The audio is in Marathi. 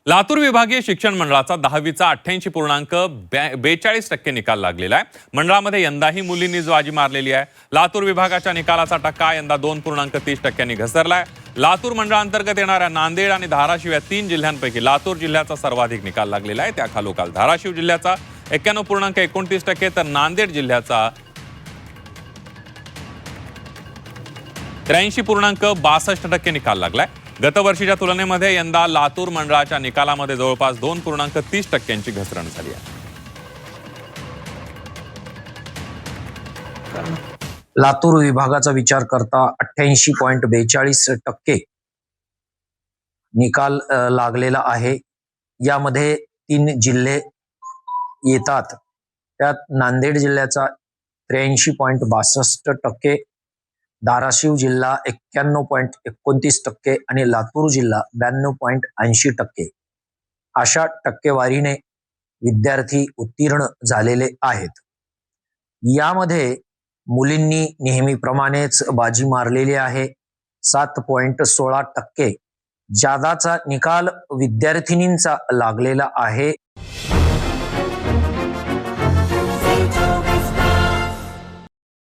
लातूर विभागीय शिक्षण मंडळाचा 10वीचा 88.42% निकाल लागलेला आहे। मंडळामध्ये यंदाही मुलींनी बाजी मारलेली आहे। लातूर विभागाच्या निकालाचा टक्का यंदा 2.30% घसरलाय। लातूर मंडळांतर्गत येणाऱ्या नांदेड आणि धाराशिव या 3 जिल्ह्यांपैकी लातूर जिल्ह्याचा सर्वाधिक निकाल लागलेला आहे। त्याखालोखाल धाराशिव जिल्ह्याचा 91.29% तर नांदेड जिल्ह्याचा 83.62% निकाल लागलाय। गत वर्षीच्या तुलनेमध्ये यंदा लातूर मंडळाच्या निकालामध्ये जवळपास 2.30% घसरण झाली आहे। लातूर विभागाचा विचार करता 88.42% निकाल लागलेला आहे। यामध्ये 3 जिल्हे येतात। त्यात नांदेड जिल्ह्याचा 83.62%, धाराशिव जिल्हा 91.29% आणि लातूर जिल्हा 92.80%। अशा टक्केवारीने विद्यार्थी उत्तीर्ण झालेले आहेत। यामध्ये मुलींनी नेहमीप्रमाणेच बाजी मारलेली आहे। 7.16% जादाचा निकाल विद्यार्थिनींचा लागलेला आहे।